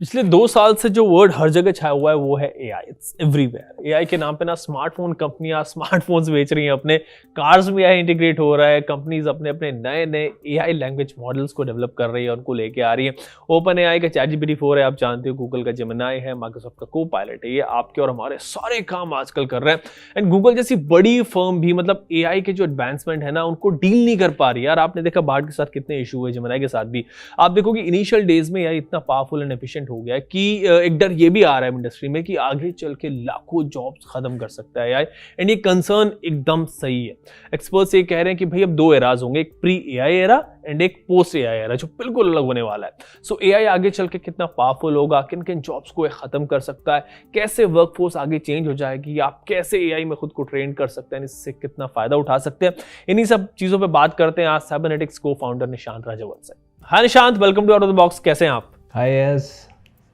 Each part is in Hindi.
पिछले 2 साल से जो वर्ड हर जगह छाया हुआ है वो है एआई। It's everywhere. एआई के नाम पे ना स्मार्टफोन कंपनियां स्मार्टफोन्स बेच रही हैं, अपने कार्स में एआई इंटीग्रेट हो रहा है, कंपनीज अपने अपने नए नए एआई लैंग्वेज मॉडल्स को डेवलप कर रही है, उनको लेके आ रही है। ओपन एआई का ChatGPT 4 है, आप जानते हो, गूगल का जेमिनाई है, माइक्रोसॉफ्ट का को-पायलट है। ये आपके और हमारे सारे काम आजकल कर रहे हैं। एंड गूगल जैसी बड़ी फर्म भी मतलब एआई के जो एडवांसमेंट है ना उनको डील नहीं कर पा रही। यार आपने देखा बार्ड के साथ कितने इशू हुए, जेमिनाई के साथ भी। आप देखोगे इनिशियल डेज में यार इतना पावरफुल एंड एफिशिएंट हो गया है कि एक डर ये भी आ रहा है इंडस्ट्री में कि आगे चल के लाखों जॉब्स खत्म कर सकता है एआई। एंड ये कंसर्न एकदम सही है। एक्सपर्ट्स ये कह रहे हैं कि भाई अब 2 एराज होंगे, एक प्री एआई एरा एंड एक पोस्ट एआई एरा, जो बिल्कुल अलग होने वाला है। सो एआई आगे चल के कितना पावरफुल होगा, किन किन जॉब्स को ये खत्म कर सकता है, कैसे वर्कफोर्स आगे चेंज हो जाएगी, आप कैसे एआई में खुद को ट्रेन कर सकते हैं, इससे कितना फायदा उठा सकते हैं, इन्हीं सब चीजों पे बात करते हैं आज साइबरनेटिक्स को फाउंडर निशांत राजावत से। Hi Nishant, welcome to out of the box. कैसे हैं आप? Hi, yes.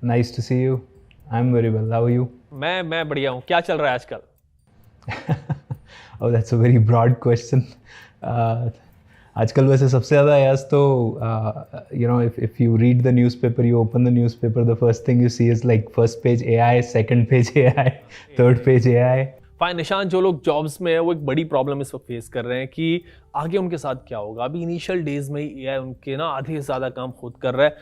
Nice to see you. I'm very well. How are you? मैं बढ़िया हूँ। क्या चल रहा है आजकल? Oh, that's a very broad question. आजकल वैसे सबसे ज़्यादा यास तो if you read the newspaper, you open the newspaper, the first thing you see is like first page AI, second page AI, third page AI. Fine Nishant, जो लोग जॉब्स में है वो एक बड़ी प्रॉब्लम इस वक्त फेस कर रहे हैं कि आगे उनके साथ क्या होगा। अभी इनिशियल डेज में ही एआई उनके ना आधे से ज़्यादा काम खुद कर रहा है।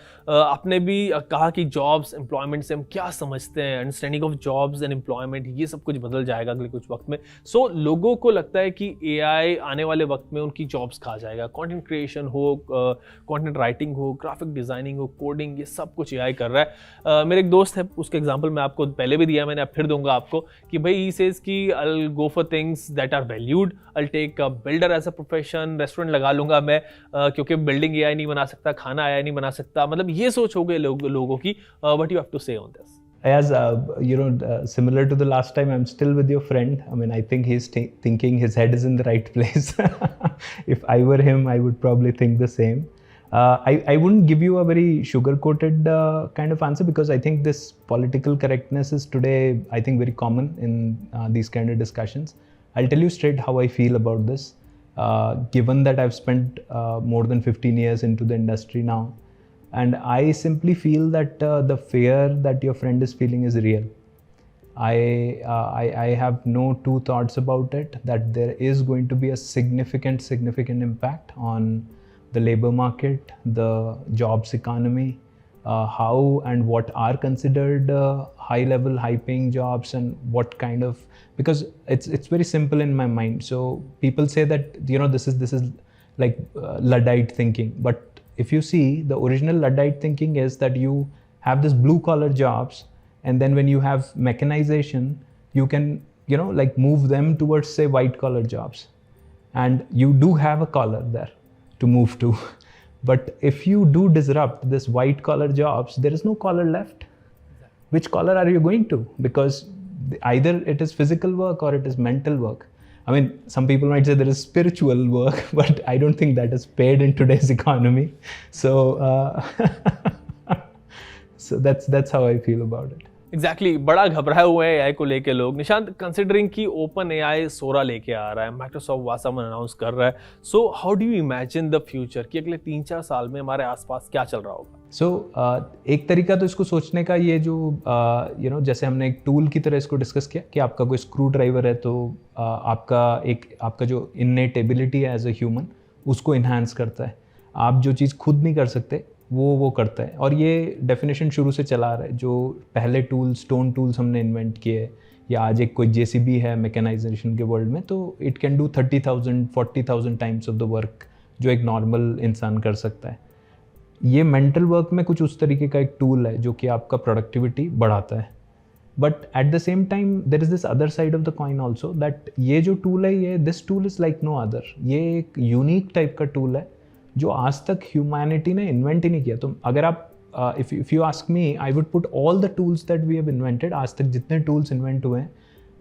आपने भी कहा कि जॉब्स एम्प्लॉयमेंट से हम क्या समझते हैं, understanding of jobs and employment, ये सब कुछ बदल जाएगा अगले कुछ वक्त में। सो लोगों को लगता है कि एआई आने वाले वक्त में उनकी जॉब्स खा जाएगा। कंटेंट क्रिएशन हो, कंटेंट राइटिंग हो, ग्राफिक डिज़ाइनिंग हो, कोडिंग, ये सब कुछ एआई कर रहा है। मेरे एक दोस्त है, उसके एग्जाम्पल मैं आपको पहले भी दिया, मैंने अब फिर दूंगा आपको कि भाई ही सेज कि I'll go for things that are valued, I'll take a builder as a profession, restaurant लगा लूंगा मैं, क्योंकि बिल्डिंग एआई नहीं बना सकता, खाना एआई नहीं बना सकता। मतलब ये सोच हो गई लोगों की। व्हाट यू हैव टू से on this? As similar to the last time, I'm still with your friend. I mean, I think he's thinking his head is in the right place. If I were him, I would probably think the same. I wouldn't give you a very sugar-coated kind of answer, because I think this political correctness is today, I think, very common in these kind of discussions. I'll tell you straight how I feel about this. Given that I've spent more than 15 years into the industry now, and I simply feel that the fear that your friend is feeling is real. I have no two thoughts about it, that there is going to be a significant impact on the labor market, the jobs economy, how and what are considered high level, high paying jobs, and what kind of, because it's very simple in my mind. So people say that this is like Luddite thinking, but if you see, the original Luddite thinking is that you have this blue collar jobs, and then when you have mechanization, you can like move them towards, say, white collar jobs, and you do have a collar there to move to. But if you do disrupt this white collar jobs, there is no collar left. Which collar are you going to? Because either it is physical work or it is mental work. I mean, some people might say there is spiritual work, but I don't think that is paid in today's economy. So, so that's how I feel about it. Exactly बड़ा घबराए हुए हैं एआई को लेके लोग। निशांत, कंसिडरिंग कि ओपन एआई 16 लेके आ रहा है, माइक्रोसॉफ्ट वासामन अनाउंस कर रहा है, so how do you imagine the future कि अगले 3-4 साल में हमारे आसपास क्या चल रहा होगा? सो एक तरीका तो इसको सोचने का, ये जो जैसे हमने एक टूल की तरह इसको डिस्कस किया कि आपका कोई स्क्रू ड्राइवर है, तो आपका जो इननेट एबिलिटी है एज अ ह्यूमन, उसको इन्हांस करता है। आप जो चीज़ खुद नहीं कर सकते वो करता है। और ये डेफिनेशन शुरू से चला रहा है। जो पहले टूल्स, स्टोन टूल्स हमने इन्वेंट किए, या आज एक कोई जेसीबी है मैकेनाइजेशन के वर्ल्ड में, तो it can do 30,000 40,000 times of the work जो एक नॉर्मल इंसान कर सकता है। ये मेंटल वर्क में कुछ उस तरीके का एक टूल है जो कि आपका प्रोडक्टिविटी बढ़ाता है। But at the same time there is this other side of the coin also, that ये जो टूल है, this tool is like no other. ये एक यूनिक टाइप का टूल है जो आज तक ह्यूमैनिटी ने इन्वेंट ही नहीं किया। तो अगर आप if you ask me, I would put all the tools that we have invented, आज तक जितने टूल्स इन्वेंट हुए हैं,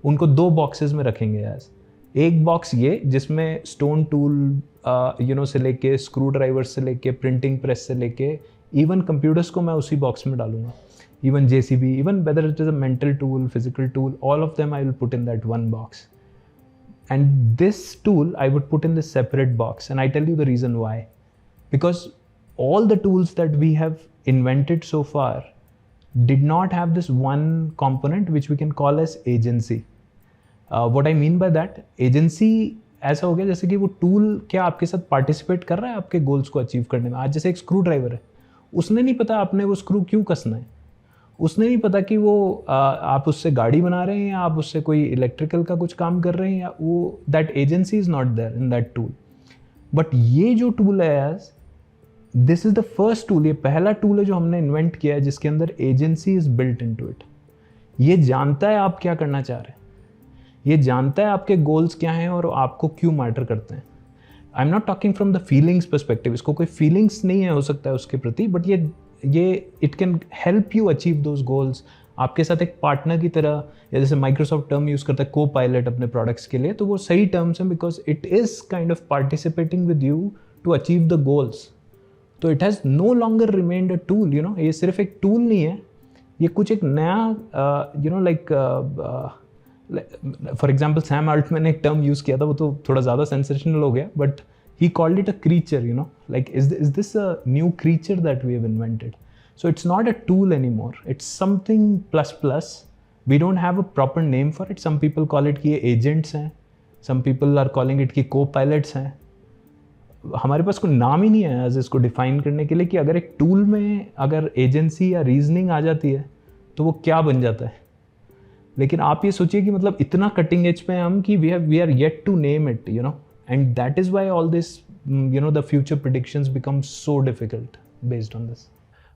उनको 2 बॉक्सेस में रखेंगे एज। एक बॉक्स ये जिसमें स्टोन टूल से लेके, स्क्रू ड्राइवर से लेके, प्रिंटिंग प्रेस से लेके, इवन कंप्यूटर्स को मैं उसी बॉक्स में डालूंगा। Even JCB, even whether it is a mental tool, physical tool, all of them I will put in that one box. And this tool I would put in this separate box, and I tell you the reason why. Because all the tools that we have invented so far did not have this one component which we can call as agency. What I mean by that, agency ऐसा हो गया जैसे कि वो टूल क्या आपके साथ पार्टिसिपेट कर रहा है आपके गोल्स को अचीव करने में. आज जैसे एक स्क्रू ड्राइवर है, उसने नहीं पता आपने वो स्क्रू क्यों कसना है, उसने नहीं पता कि वो आप उससे गाड़ी बना रहे हैं या आप उससे कोई इलेक्ट्रिकल का कुछ काम कर रहे हैं, या वो that agency is not there in that tool. But ये जो टूल है यार, this is the first tool, ये पहला टूल है जो हमने इन्वेंट किया है जिसके अंदर agency is built into it. ये जानता है आप क्या करना चाह रहे हैं, ये जानता है आपके गोल्स क्या हैं और आपको क्यों मैटर करते हैं. I am not talking from the feelings perspective, इसको कोई फीलिंग्स नहीं है हो सकता है उसके प्रति, बट ये it can help you achieve those goals. आपके साथ एक पार्टनर की तरह, या जैसे माइक्रोसॉफ्ट टर्म यूज़ करता है को पायलट अपने प्रोडक्ट्स के लिए, तो वो सही टर्म्स हैं because it is kind of participating with you to achieve the goals. तो it has no longer remained a tool, you know. ये सिर्फ एक टूल नहीं है, ये कुछ एक नया you know like for example Sam Altman ने एक टर्म यूज़ किया था, वो तो थोड़ा ज़्यादा सेंसेशनल हो गया, but he called it a creature, you know, like is this a new creature that we have invented? So it's not a tool anymore, it's something plus plus. We don't have a proper name for it. Some people call it कि agents हैं, some people are calling it कि co-pilots हैं. हमारे पास कोई नाम ही नहीं है as इसको डिफाइन करने के लिए कि अगर एक टूल में अगर एजेंसी या रीजनिंग आ जाती है तो वो क्या बन जाता है. लेकिन आप ये सोचिए कि मतलब इतना कटिंग एज पे हम कि we are yet to name it, you know. And that is why all this, you know, the future predictions become so difficult based on this.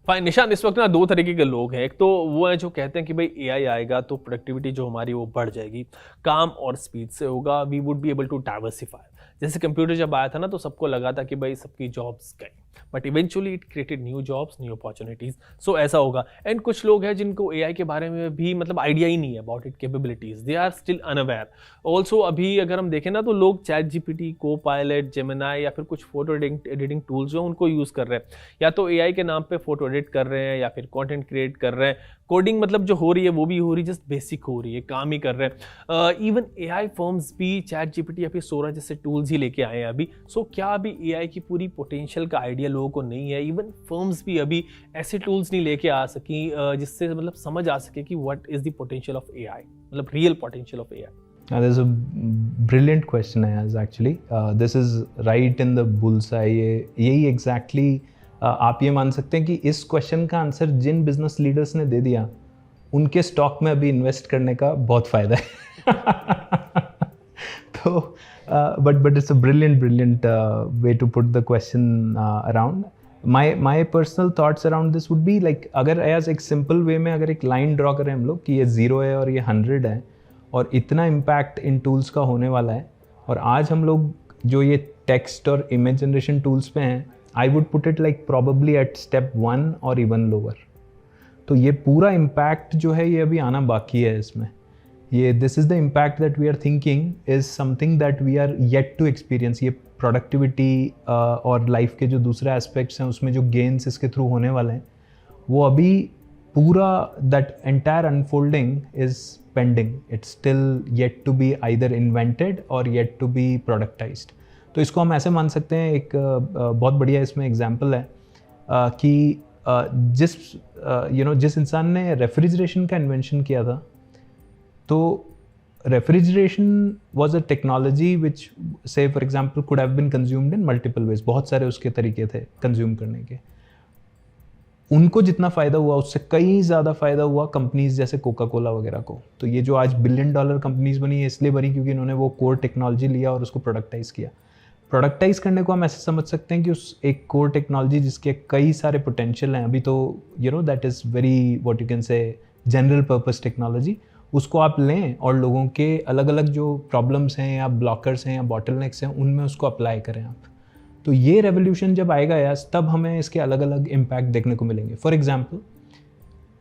Fine. निशान, इस वक्त ना दो तरीके के लोग हैं. एक तो वो हैं जो कहते हैं कि भाई एआई आएगा तो प्रोडक्टिविटी जो हमारी वो बढ़ जाएगी, काम और स्पीड से होगा, we would be able to diversify. जैसे कंप्यूटर जब आया था ना तो सबको लगा था कि भाई सबकी जॉब्स गई, but eventually it created new jobs, new opportunities. So ऐसा होगा. एंड कुछ लोग हैं जिनको एआई के बारे में भी मतलब आइडिया ही नहीं है about it capabilities, they are still unaware. Also अभी अगर हम देखें ना तो लोग ChatGPT, Copilot, Gemini या फिर कुछ फोटो एडिटिंग टूल्स जो उनको यूज़ कर रहे हैं, या तो एआई के नाम पे फोटो एडिट कर रहे हैं या फिर कंटेंट क्रिएट कर रहे हैं. कोडिंग मतलब जो हो रही है वो भी हो रही है, जस्ट बेसिक हो रही है, काम ही कर रहे हैं. इवन एआई फर्म्स भी चैट जीपीटी या फिर सोरा जैसे टूल्स ही लेके आए हैं अभी. सो क्या अभी एआई की पूरी पोटेंशियल का आइडिया लोगों को नहीं है? इवन फर्म्स भी अभी ऐसे टूल्स नहीं लेके आ सकी जिससे मतलब समझ आ सके कि what is the potential of AI, मतलब real potential of AI. There's a brilliant question as actually. This is right in the bullseye. यही exactly आप ये मान सकते हैं कि इस क्वेश्चन का आंसर जिन बिजनेस लीडर्स ने दे दिया उनके स्टॉक में अभी इन्वेस्ट करने का बहुत फ़ायदा है. तो but it's a brilliant way to put the question around. My personal thoughts around this would be like, अगर as एक simple way में अगर एक लाइन ड्रॉ करें हम लोग कि ये 0 है और ये 100 है और इतना इम्पैक्ट इन टूल्स का होने वाला है, और आज हम लोग जो ये टेक्स्ट और इमेज जनरेशन टूल्स पे हैं, I would put it like probably at step 1 और इवन लोअर. तो ये पूरा इम्पैक्ट जो है ये अभी आना बाकी है इसमें. ये this is the impact that we are thinking is something that we are yet to experience. ये प्रोडक्टिविटी और लाइफ के जो दूसरे एस्पेक्ट्स हैं उसमें जो गेन्स इसके थ्रू होने वाले हैं वो अभी पूरा that entire unfolding is pending. It's still yet to be either invented और येट टू बी प्रोडक्टाइज्ड. तो इसको हम ऐसे मान सकते हैं, एक बहुत बढ़िया इसमें एग्जांपल है कि जिस इंसान ने रेफ्रिजरेशन का इन्वेंशन किया था, तो refrigeration was a technology which say for example could have been consumed in multiple ways. बहुत सारे उसके तरीके थे कंज्यूम करने के. उनको जितना फ़ायदा हुआ उससे कई ज़्यादा फ़ायदा हुआ कंपनीज जैसे कोका कोला वगैरह को. तो ये जो आज $1 बिलियन कंपनीज बनी है इसलिए बनी क्योंकि इन्होंने वो कोर टेक्नोलॉजी लिया और उसको प्रोडक्टाइज़ किया. प्रोडक्टाइज़ करने को हम ऐसे समझ सकते हैं कि उस एक कोर टेक्नोलॉजी जिसके कई सारे पोटेंशियल हैं, अभी तो that is very what you can से जनरल पर्पस टेक्नोलॉजी, उसको आप लें और लोगों के अलग अलग जो प्रॉब्लम्स हैं या ब्लॉकर्स हैं या बॉटलनेक्स हैं उनमें उसको अप्लाई करें आप. तो ये रेवोल्यूशन जब आएगा यार, तब हमें इसके अलग अलग इम्पैक्ट देखने को मिलेंगे. फॉर एग्जांपल,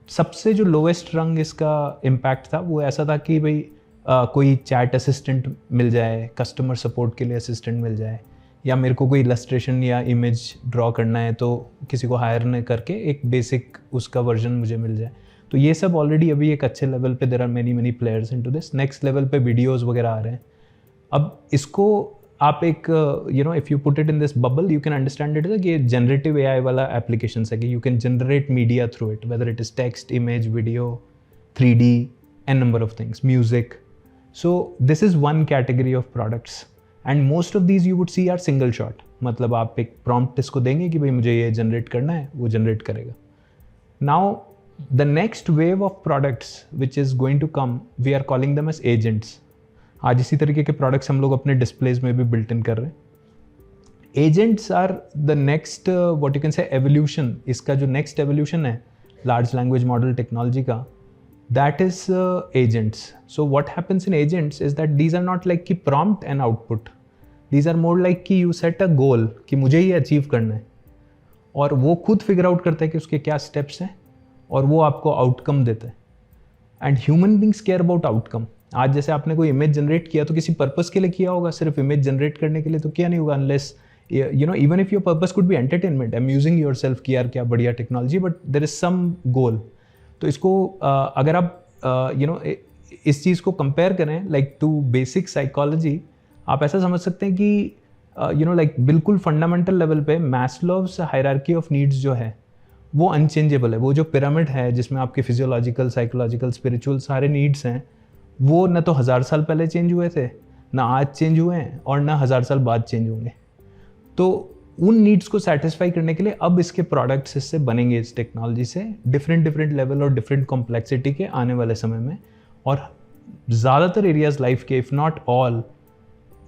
सबसे जो लोएस्ट रंग इसका इम्पैक्ट था वो ऐसा था कि भाई कोई चैट असिस्टेंट मिल जाए, कस्टमर सपोर्ट के लिए असिस्टेंट मिल जाए, या मेरे को कोई इलस्ट्रेशन या इमेज ड्रॉ करना है तो किसी को हायर न करके एक बेसिक उसका वर्जन मुझे मिल जाए. तो ये सब ऑलरेडी अभी एक अच्छे लेवल पे there are many players into this. Next level पे वीडियोस वगैरह आ रहे हैं. अब इसको आप एक if you put it in this bubble you can understand it कि जनरेटिव AI वाला एप्लीकेशन है कि you can generate media through it, whether it is text, image, video, 3D, an number of things, music. So this is one category of products and most of these you would see are single shot. मतलब आप एक प्रॉम्प्ट इसको देंगे कि भाई मुझे ये जनरेट करना है, वो जनरेट करेगा. Now the next wave of products which is going to come, we are calling them as agents. आज इसी तरीके के प्रोडक्ट्स हम लोग अपने डिस्प्लेज में भी बिल्ट इन कर रहे हैं. Agents are the next what you can say evolution. इसका जो नेक्स्ट एवोल्यूशन है लार्ज लैंग्वेज मॉडल टेक्नोलॉजी का, that is agents. So what happens in agents is that these are not like कि prompt and output. These are more like कि you set a goal कि मुझे ये achieve करना है और वो खुद figure out करता है कि उसके क्या steps हैं और वो आपको outcome देता है. And human beings care about outcome. आज जैसे आपने कोई image generate किया तो किसी purpose के लिए किया होगा, सिर्फ image generate करने के लिए तो किया नहीं होगा, unless you know even if your purpose could be entertainment, amusing yourself कि यार क्या बढ़िया technology, but there is some goal. तो इसको अगर आप इस चीज़ को कंपेयर करें लाइक टू बेसिक साइकोलॉजी, आप ऐसा समझ सकते हैं कि लाइक बिल्कुल फंडामेंटल लेवल पे मैस्लोव्स हायरार्की ऑफ नीड्स जो है वो अनचेंजेबल है. वो जो पिरामिड है जिसमें आपके फिजियोलॉजिकल, साइकोलॉजिकल, स्पिरिचुअल सारे नीड्स हैं, वो न तो 1000 साल पहले चेंज हुए थे, ना आज चेंज हुए हैं और ना 1000 साल बाद चेंज होंगे. तो उन नीड्स को सेटिस्फाई करने के लिए अब इसके प्रोडक्ट्स इससे बनेंगे, इस टेक्नोलॉजी से, डिफरेंट लेवल और डिफरेंट कॉम्प्लेक्सिटी के आने वाले समय में. और ज़्यादातर एरियाज लाइफ के, if not all,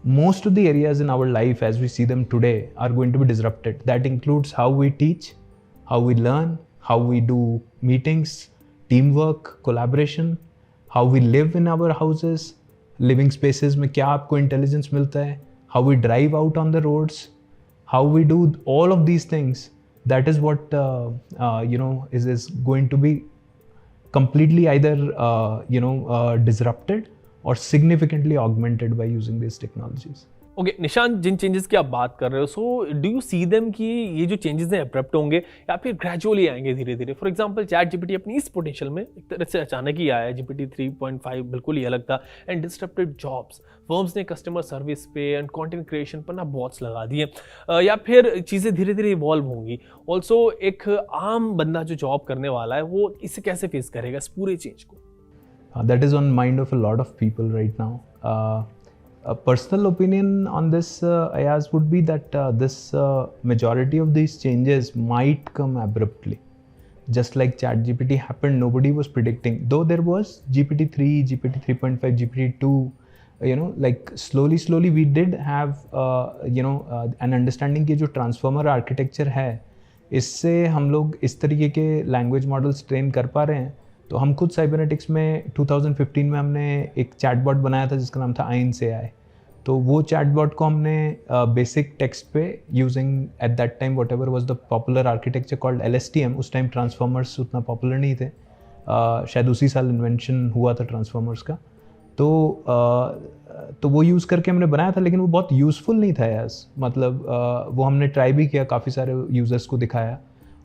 most of the areas in our life as we see them today are going to be disrupted. That includes how we teach, how we learn, how we do meetings, team work, collaboration, how we live in our houses, living spaces में क्या आपको इंटेलिजेंस मिलता है, how we drive out on the roads, how we do all of these things. That is what is going to be completely either disrupted or significantly augmented by using these technologies. Okay Nishant, जिन चेंजेस की आप बात कर रहे हो, so do you see them कि ये जो चेंजेस हैं अब्रप्ट होंगे या फिर ग्रेजुअली आएंगे धीरे धीरे? फॉर एग्जांपल चैट जीपीटी अपनी इस पोटेंशियल में एक तरह से अचानक ही आया. जीपीटी 3.5 बिल्कुल ही अलग था एंड डिस्टर्प्टेड जॉब्स. फर्म्स ने कस्टमर सर्विस पे एंड कंटेंट क्रिएशन पर ना बॉट्स लगा दिए, या फिर चीज़ें धीरे धीरे इवॉल्व होंगी. ऑल्सो एक आम बंदा जो जॉब करने वाला है वो इसे कैसे फेस करेगा इस पूरे चेंज को? That is on mind of a lot of people right now. A personal opinion on this, Ayaz, would be that this majority of these changes might come abruptly. Just like ChatGPT happened, nobody was predicting. Though there was GPT-3, GPT 3.5, GPT-2, like slowly we did have, an understanding कि जो transformer architecture है, इससे हम लोग इस तरीके के language models train कर पा रहे हैं. तो हम खुद साइबरनेटिक्स में 2015 में हमने एक चैटबॉट बनाया था जिसका नाम था आइंस AI. तो वो चैटबॉट को हमने बेसिक टेक्स्ट पे using at that time what ever was the popular architecture called LSTM. उस टाइम ट्रांसफॉर्मर्स उतना पॉपुलर नहीं थे, शायद उसी साल इन्वेंशन हुआ था ट्रांसफॉर्मर्स का. तो वो यूज़ करके हमने बनाया था, लेकिन वो बहुत यूज़फुल नहीं था यार. मतलब वो हमने ट्राई भी किया, काफ़ी सारे यूज़र्स को दिखाया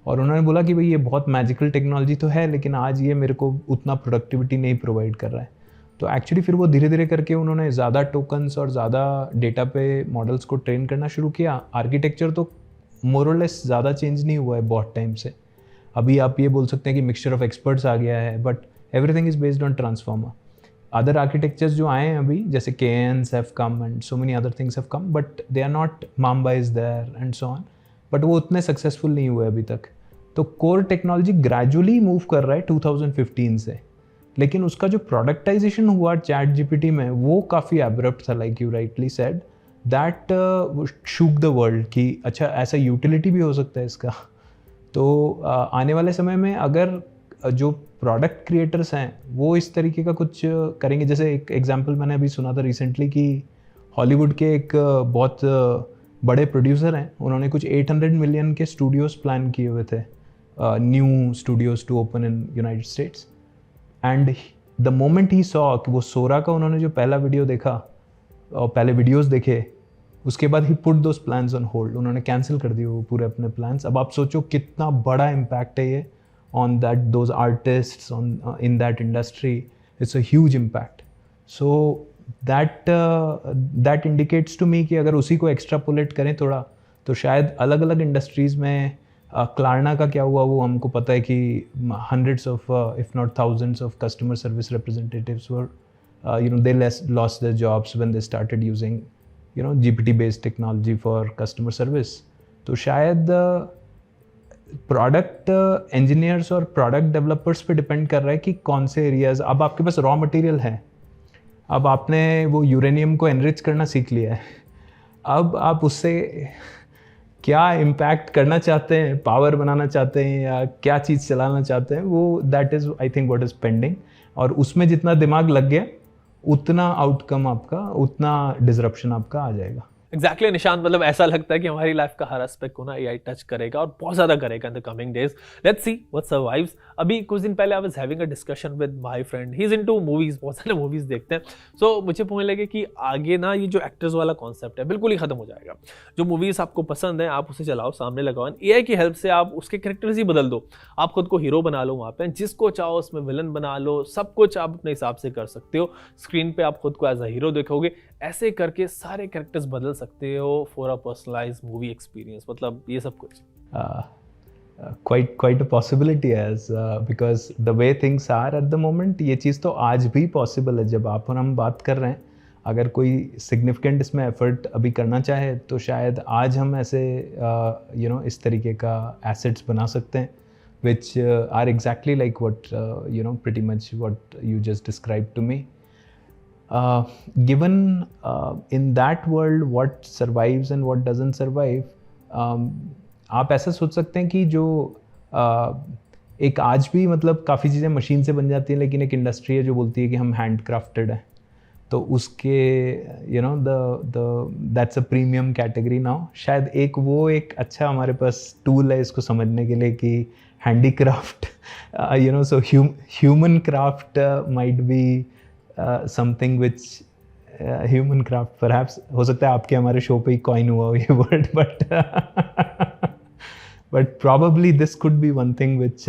और उन्होंने बोला कि भाई ये बहुत मैजिकल टेक्नोलॉजी तो है, लेकिन आज ये मेरे को उतना प्रोडक्टिविटी नहीं प्रोवाइड कर रहा है. तो एक्चुअली फिर वो धीरे धीरे करके उन्होंने ज़्यादा टोकन्स और ज़्यादा डेटा पे मॉडल्स को ट्रेन करना शुरू किया. आर्किटेक्चर तो मोर और लेस ज़्यादा चेंज नहीं हुआ है बहुत टाइम से. अभी आप ये बोल सकते हैं कि मिक्सचर ऑफ एक्सपर्ट्स आ गया है, but everything is based on transformer. Other architectures जो आए हैं अभी, जैसे KNs have come and so many other things have come, but they are not, Mamba is there and so on, but वो उतने सक्सेसफुल नहीं हुए अभी तक. तो कोर टेक्नोलॉजी ग्रेजुअली मूव कर रहा है 2015 से, लेकिन उसका जो प्रोडक्टाइजेशन हुआ चैट जीपीटी में वो काफ़ी एब्रप्ट था, like you rightly said. That shook the world कि अच्छा ऐसा यूटिलिटी भी हो सकता है इसका. तो आने वाले समय में अगर जो प्रोडक्ट क्रिएटर्स हैं वो इस तरीके का कुछ करेंगे, जैसे एक एग्जांपल मैंने अभी सुना था रिसेंटली कि हॉलीवुड के एक बहुत बड़े प्रोड्यूसर हैं, उन्होंने कुछ 800 मिलियन के स्टूडियोज़ प्लान किए हुए थे, new studios to open in United States. And the moment he saw कि वो सोरा का उन्होंने जो पहला वीडियो देखा और पहले वीडियोस देखे, उसके बाद he put those plans on hold. उन्होंने कैंसिल कर दिए वो पूरे अपने प्लान्स. अब आप सोचो कितना बड़ा इम्पैक्ट है ये on that those artists on in that industry. It's a huge impact. So that indicates to me कि अगर उसी को एक्स्ट्रापोलेट करें थोड़ा, तो शायद अलग अलग इंडस्ट्रीज़ में क्लारना का क्या हुआ वो हमको पता है कि hundreds of if not thousands of customer service representatives were they lost their jobs when they started using GPT based technology for customer service. तो शायद प्रोडक्ट इंजीनियर्स और प्रोडक्ट डेवलपर्स पे डिपेंड कर रहा है कि कौन से एरियाज. अब आपके पास रॉ मटेरियल है, अब आपने वो यूरेनियम को एनरिच करना सीख लिया है, अब आप उससे क्या इम्पैक्ट करना चाहते हैं, पावर बनाना चाहते हैं या क्या चीज़ चलाना चाहते हैं, वो that is I think what is pending. और उसमें जितना दिमाग लग गया उतना आउटकम आपका, उतना डिसरप्शन आपका आ जाएगा. एग्जैक्टली निशांत, मतलब ऐसा लगता है कि हमारी लाइफ का हर एस्पेक्ट को ना एआई टच करेगा और बहुत ज्यादा करेगा in the coming days. Let's see what survives. अभी कुछ दिन पहले I was having a discussion with my friend, he is into movies, बहुत सारे मूवीज देखते हैं. सो मुझे पहुंचने लगे कि आगे ना ये जो एक्टर्स वाला कॉन्सेप्ट है बिल्कुल ही खत्म हो जाएगा. जो मूवीज आपको पसंद है आप उसे चलाओ, सामने लगाओ, एआई की हेल्प से आप उसके कैरेक्टर्स ही बदल दो. आप खुद को हीरो बना लो, वहाँ पे जिसको चाहो उसमें विलन बना लो, सब कुछ आप अपने हिसाब से कर सकते हो. स्क्रीन पे आप खुद को एज अ हीरो देखोगे. ऐसे करके सारे कैरेक्टर्स बदल सकते हो for a personalised movie experience. मतलब ये सब कुछ quite a possibility as because the way things are at the moment, ये चीज़ तो आज भी पॉसिबल है. जब आप और हम बात कर रहे हैं, अगर कोई सिग्निफिकेंट इसमें एफर्ट अभी करना चाहे तो शायद आज हम ऐसे इस तरीके का एसेट्स बना सकते हैं which are exactly like what pretty much what you just described to me. Given in that world what survives and what doesn't survive, आप ऐसा सोच सकते हैं कि जो एक आज भी मतलब काफ़ी चीज़ें मशीन से बन जाती हैं, लेकिन एक इंडस्ट्री है जो बोलती है कि हम हैंड क्राफ्टेड है, तो उसके that's a premium category now. शायद एक अच्छा हमारे पास टूल है इसको समझने के लिए कि handicraft so human craft might be something which human craft perhaps हो सकता है आपके हमारे शो पे ही कॉइन हुआ हो ये word, but probably this could be one thing which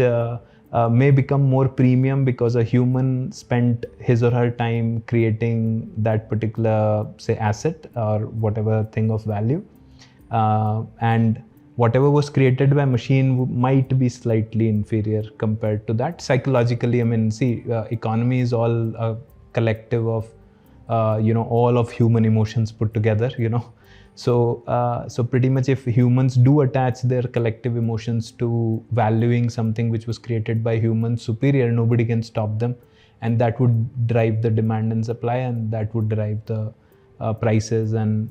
may become more premium because a human spent his or her time creating that particular say asset or whatever thing of value, and whatever was created by machine might be slightly inferior compared to that. Psychologically, I mean, see, economy is all a collective of all of human emotions put together, so pretty much if humans do attach their collective emotions to valuing something which was created by humans superior, nobody can stop them, and that would drive the demand and supply, and that would drive the prices and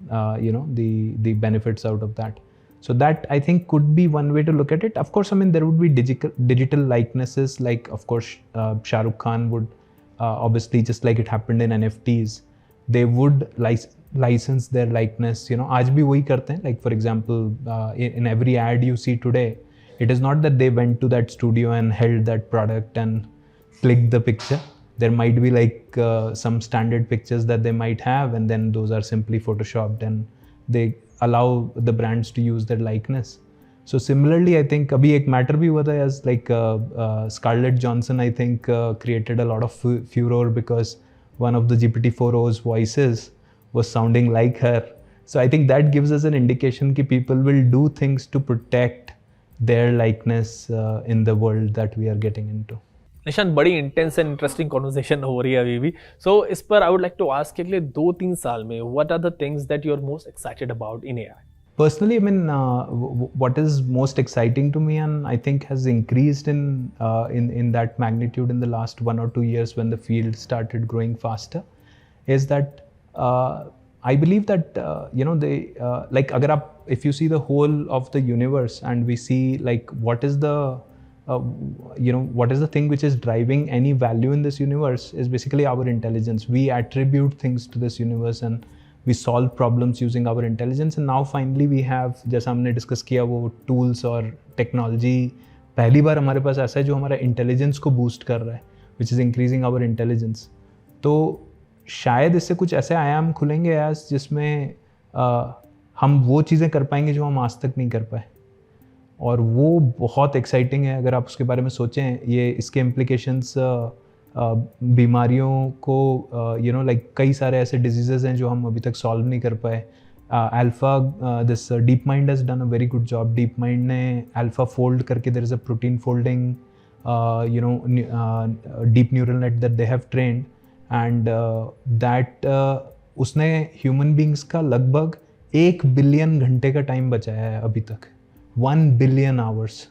the benefits out of that. So that I think could be one way to look at it. Of course, I mean there would be digital likenesses, like of course Shah Rukh Khan would obviously, just like it happened in NFTs, they would license their likeness. आज भी वही करते हैं. Like for example, in every ad you see today, it is not that they went to that studio and held that product and clicked the picture. There might be like some standard pictures that they might have, and then those are simply photoshopped and they allow the brands to use their likeness. So similarly, I think abhi ek matter bhi hua tha as like Scarlett Johansson, I think created a lot of furor because one of the GPT-4o's voices was sounding like her. So I think that gives us an indication that people will do things to protect their likeness in the world that we are getting into. Nishant, बड़ी इंटेंस एंड इंटरेस्टिंग कॉन्वर्सेशन हो रही है अभी भी. सो इस पर I would like to ask कि अगले 2-3 साल में what are the things that you are most excited about in AI? Personally, I mean, what is most exciting to me, and I think has increased in that magnitude in the last 1 or 2 years when the field started growing faster, is that I believe that like agar aap, if you see the whole of the universe and we see like what is the what is the thing which is driving any value in this universe is basically our intelligence. We attribute things to this universe and we solve problems using our intelligence, and now finally we have, जैसा हमने डिस्कस किया, वो tools और टेक्नोलॉजी पहली बार हमारे पास ऐसा है जो हमारा इंटेलिजेंस को बूस्ट कर रहा है, which is increasing our intelligence. तो शायद इससे कुछ ऐसे आयाम खुलेंगे आज जिसमें हम वो चीज़ें कर पाएंगे जो हम आज तक नहीं कर पाए, और वो बहुत एक्साइटिंग है. अगर आप उसके बारे में सोचें, ये इसके इम्प्लीकेशंस बीमारियों को यू नो लाइक कई सारे ऐसे डिजीज़ेज़ हैं जो हम अभी तक सॉल्व नहीं कर पाए. Alpha this DeepMind has done a very good job. DeepMind ने अल्फा फोल्ड करके there is a protein folding you know deep neural net that they have trained and that उसने ह्यूमन बींग्स का लगभग 1 बिलियन घंटे का टाइम बचाया है अभी तक. 1 बिलियन आवर्स.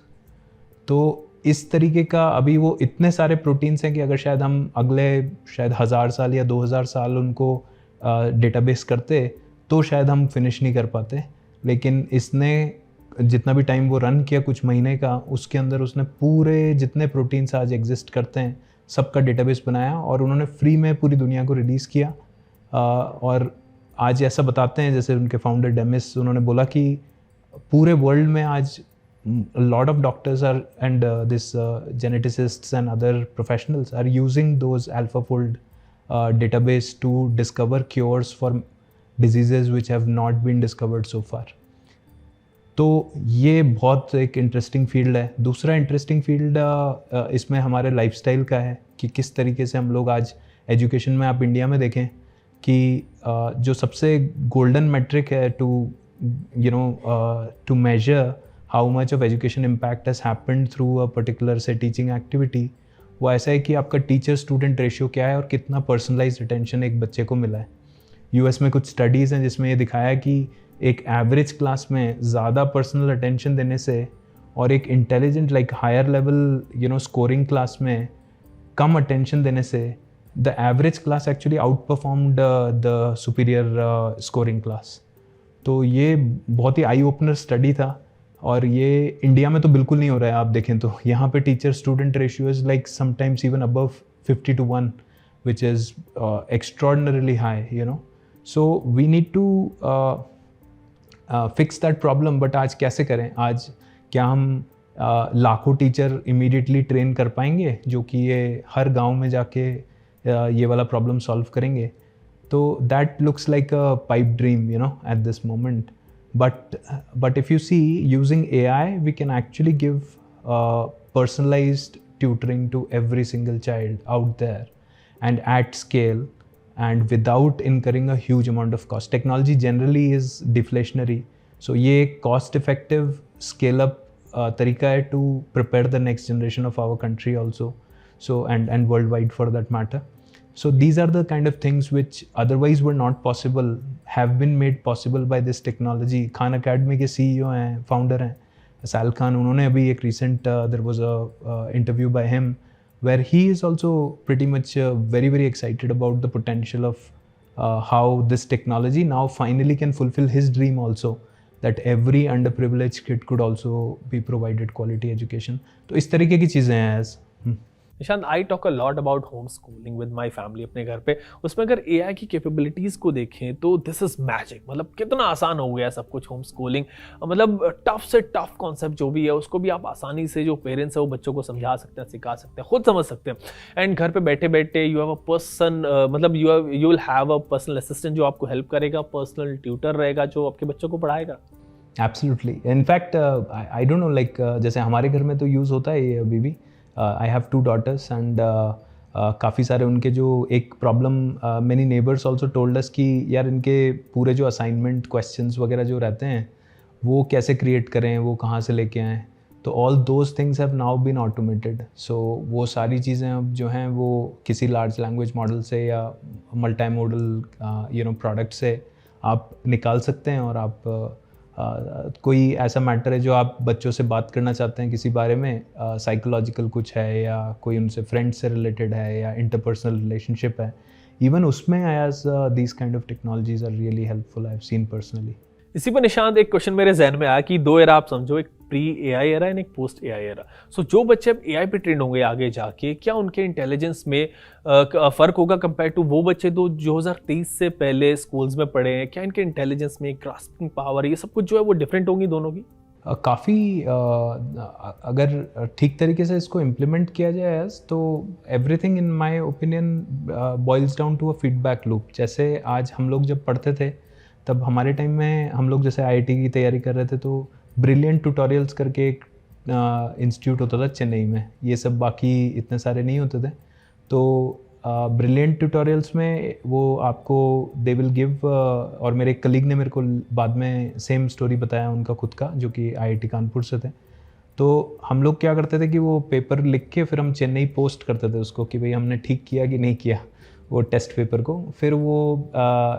तो इस तरीके का अभी वो इतने सारे प्रोटीन्स हैं कि अगर शायद हम अगले शायद 1000 साल या 2000 साल उनको डेटाबेस करते तो शायद हम फिनिश नहीं कर पाते. लेकिन इसने जितना भी टाइम वो रन किया कुछ महीने का, उसके अंदर उसने पूरे जितने प्रोटीन्स आज एग्जिस्ट करते हैं सबका डेटाबेस बनाया और उन्होंने फ्री में पूरी दुनिया को रिलीज़ किया. और आज ऐसा बताते हैं, जैसे उनके फाउंडर डेमिस, उन्होंने बोला कि पूरे वर्ल्ड में आज a lot of doctors are and this geneticists and other professionals are using those AlphaFold database to discover cures for diseases which have not been discovered so far. तो ये बहुत एक इंटरेस्टिंग फील्ड है. दूसरा इंटरेस्टिंग फील्ड इसमें हमारे लाइफस्टाइल का है कि किस तरीके से हम लोग आज एजुकेशन में, आप इंडिया में देखें कि जो सबसे गोल्डन मेट्रिक है to you know to measure how much of education impact has happened through a particular say teaching activity, वो ऐसा है कि आपका टीचर स्टूडेंट रेशियो क्या है और कितना पर्सनलाइज्ड अटेंशन एक बच्चे को मिला है. यूएस में कुछ स्टडीज़ हैं जिसमें ये दिखाया कि एक एवरेज क्लास में ज़्यादा पर्सनल अटेंशन देने से और एक intelligent like higher level you know scoring class में कम अटेंशन देने से the average class actually outperformed the superior scoring class. तो ये बहुत ही आई ओपनर स्टडी था और ये इंडिया में तो बिल्कुल नहीं हो रहा है. आप देखें तो यहाँ पे teacher student ratio is like sometimes even above 50-1, which is extraordinarily high you know. So we need to fix that problem. But आज कैसे करें? आज क्या हम लाखों टीचर इमीडिएटली ट्रेन कर पाएंगे जो कि ये हर गांव में जाके ये वाला प्रॉब्लम सॉल्व करेंगे? तो that looks like a pipe dream you know at this moment. But if you see, using AI, we can actually give personalized tutoring to every single child out there and at scale and without incurring a huge amount of cost. Technology generally is deflationary. So ये cost effective scale up तरीका है to prepare the next generation of our country also. So and worldwide for that matter. So these are the kind of things which otherwise were not possible, have been made possible by this technology. Khan Academy के CEO हैं, founder हैं, Sal Khan. उन्होंने अभी एक recent there was a interview by him where he is also pretty much very excited about the potential of how this technology now finally can fulfill his dream also, that every underprivileged kid could also be provided quality education. तो इस तरीके की चीज़ें हैं as Nishant, I talk a lot about home schooling with my family अपने घर पे. उसमें अगर एआई की कैपेबिलिटीज़ को देखें तो दिस इज मैजिक. मतलब कितना आसान हो गया सब कुछ होम स्कूलिंग. मतलब टफ से टफ कॉन्सेप्ट जो भी है उसको भी आप आसानी से, जो पेरेंट्स है वो बच्चों को समझा सकते हैं, सिखा सकते हैं, खुद समझ सकते हैं. एंड घर पे बैठे बैठे यू हैव अ पर्सन, मतलब you will have a personal assistant जो आपको हेल्प करेगा, पर्सनल ट्यूटर रहेगा जो आपके बच्चों को पढ़ाएगा. Absolutely. In fact I don't know like जैसे हमारे घर में तो यूज़ होता है ये अभी भी. I have 2 daughters and काफ़ी सारे उनके जो एक problem many neighbors also told us कि यार इनके पूरे जो असाइनमेंट क्वेश्चंस वगैरह जो रहते हैं वो कैसे क्रिएट करें, वो कहाँ से लेके आएँ. तो all those things have now been automated. So वो सारी चीज़ें अब जो हैं वो किसी लार्ज लैंग्वेज मॉडल से या multi modal you know product से आप निकाल सकते हैं. और आप कोई ऐसा मैटर है जो आप बच्चों से बात करना चाहते हैं किसी बारे में, साइकोलॉजिकल कुछ है या कोई उनसे फ्रेंड से रिलेटेड है या इंटरपर्सनल रिलेशनशिप है, इवन उसमें as these kind of technologies are really helpful. I have seen personally. इसी पर निशांत एक क्वेश्चन मेरे जहन में आया कि 2 एरा आप समझो, एक प्री एआई एरा एंड एक पोस्ट एआई एरा. सो जो बच्चे अब एआई पे ट्रेंड होंगे आगे जाके, क्या उनके इंटेलिजेंस में फ़र्क होगा कंपेयर टू वो बच्चे तो 2023 से पहले स्कूल्स में पढ़े हैं? क्या इनके इंटेलिजेंस में, ग्रास्पिंग पावर, ये सब कुछ जो है वो डिफरेंट होंगी दोनों की? काफ़ी अगर ठीक तरीके से इसको इम्प्लीमेंट किया जाए तो everything in my opinion boils down to a feedback loop. जैसे आज हम लोग जब पढ़ते थे तब हमारे टाइम में हम लोग जैसे आईआईटी की तैयारी कर रहे थे तो ब्रिलियंट ट्यूटोरियल्स करके एक इंस्टीट्यूट होता था चेन्नई में. ये सब बाकी इतने सारे नहीं होते थे. तो ब्रिलियंट ट्यूटोरियल्स में वो आपको दे विल गिव, और मेरे एक कलीग ने मेरे को बाद में सेम स्टोरी बताया उनका खुद का, जो कि IIT कानपुर से थे। तो हम लोग क्या करते थे कि वो पेपर लिख के फिर हम चेन्नई पोस्ट करते थे उसको कि भाई हमने ठीक किया कि नहीं किया वो टेस्ट पेपर को। फिर वो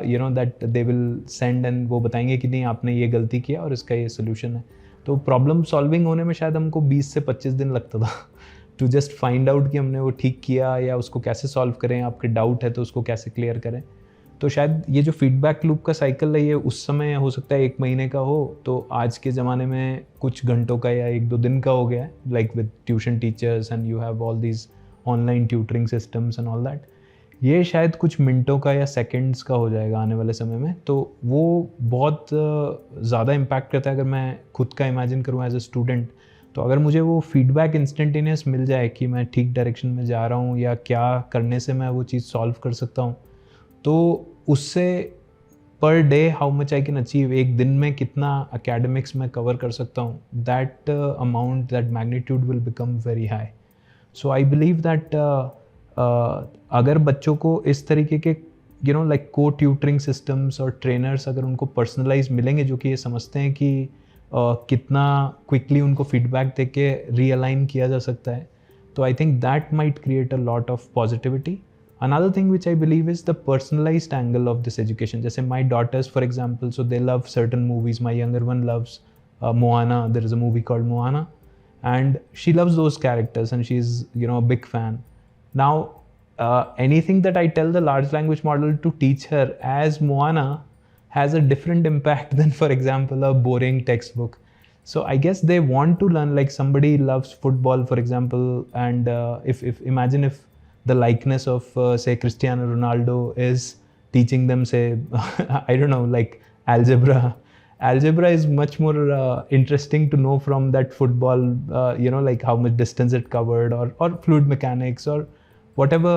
you know that they will send and वो बताएंगे कि नहीं आपने ये गलती किया और इसका ये सोल्यूशन है। तो प्रॉब्लम सॉल्विंग होने में शायद हमको 20 से 25 दिन लगता था टू जस्ट फाइंड आउट कि हमने वो ठीक किया या उसको कैसे सॉल्व करें, आपके डाउट है तो उसको कैसे क्लियर करें। तो शायद ये जो फीडबैक लूप का साइकिल है ये उस समय हो सकता है 1 महीने का हो, तो आज के ज़माने में कुछ घंटों का या 1-2 दिन का हो गया है, like with tuition teachers and you have all these online tutoring systems and all that. ये शायद कुछ मिनटों का या सेकंड्स का हो जाएगा आने वाले समय में। तो वो बहुत ज़्यादा इम्पैक्ट करता है। अगर मैं खुद का इमेजिन करूँ एज अ स्टूडेंट, तो अगर मुझे वो फीडबैक इंस्टेंटेनियस मिल जाए कि मैं ठीक डायरेक्शन में जा रहा हूँ या क्या करने से मैं वो चीज़ सॉल्व कर सकता हूँ, तो उससे per day how much I can achieve, एक दिन में कितना एकेडमिक्स में कवर कर सकता हूँ, that amount, that magnitude will become very high. So I believe that अगर बच्चों को इस तरीके के यू नो लाइक को ट्यूटरिंग सिस्टम्स और ट्रेनर्स अगर उनको पर्सनलाइज मिलेंगे, जो कि ये समझते हैं कि कितना क्विकली उनको फीडबैक दे के रीअलाइन किया जा सकता है, तो I think that might create a lot of positivity. Another thing which I believe is the personalized angle of this education. जैसे my daughters, for example, so they love certain movies. My younger one loves Moana. There is a movie called Moana, and she loves those characters, and she's a big fan. Now, anything that I tell the large language model to teach her as Moana has a different impact than, for example, a boring textbook. So I guess they want to learn, like somebody loves football, for example, and if imagine if the likeness of say Cristiano Ronaldo is teaching them, say I don't know, like algebra is much more interesting to know from that football, like how much distance it covered, or fluid mechanics, or whatever,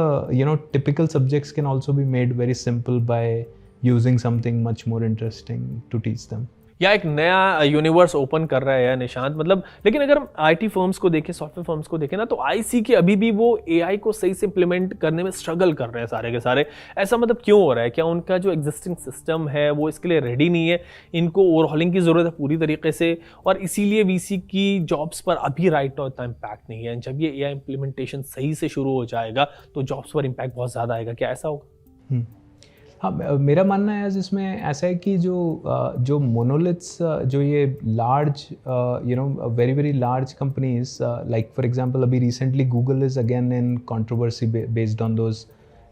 typical subjects can also be made very simple by using something much more interesting to teach them. या एक नया यूनिवर्स ओपन कर रहा है यार निशांत, मतलब। लेकिन अगर हम IT फर्म्स को देखें, सॉफ्टवेयर फर्म्स को देखें ना, तो आई सी कि अभी भी वो AI को सही से इंप्लीमेंट करने में स्ट्रगल कर रहे हैं सारे के सारे। ऐसा मतलब क्यों हो रहा है? क्या उनका जो एग्जिस्टिंग सिस्टम है वो इसके लिए रेडी नहीं है? इनको ओवरहॉलिंग की ज़रूरत है पूरी तरीके से, और इसीलिए VC की जॉब्स पर अभी राइट नाउ इतना इम्पैक्ट नहीं है। जब ये AI इम्प्लीमेंटेशन सही से शुरू हो जाएगा तो जॉब्स पर इम्पैक्ट बहुत ज़्यादा आएगा। क्या ऐसा होगा? हाँ, मेरा मानना है इसमें ऐसा है कि जो मोनोलिथ्स, जो ये large very very large companies, like for example अभी recently Google is again in controversy based on those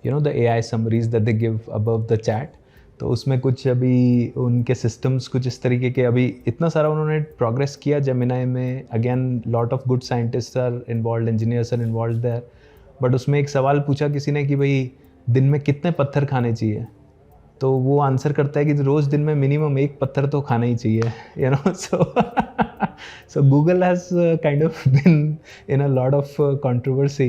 the AI summaries that they give above the chat. तो उसमें कुछ अभी उनके सिस्टम्स कुछ इस तरीके के, अभी इतना सारा उन्होंने प्रोग्रेस किया जेमिनाई में, again lot of good scientist are involve, engineers are involve there, but उसमें एक सवाल पूछा किसी ने कि भाई दिन में कितने पत्थर खाने चाहिए, तो वो आंसर करता है कि रोज़ दिन में मिनिमम 1 पत्थर तो खाना ही चाहिए, so Google has kind of been in a lot of controversy.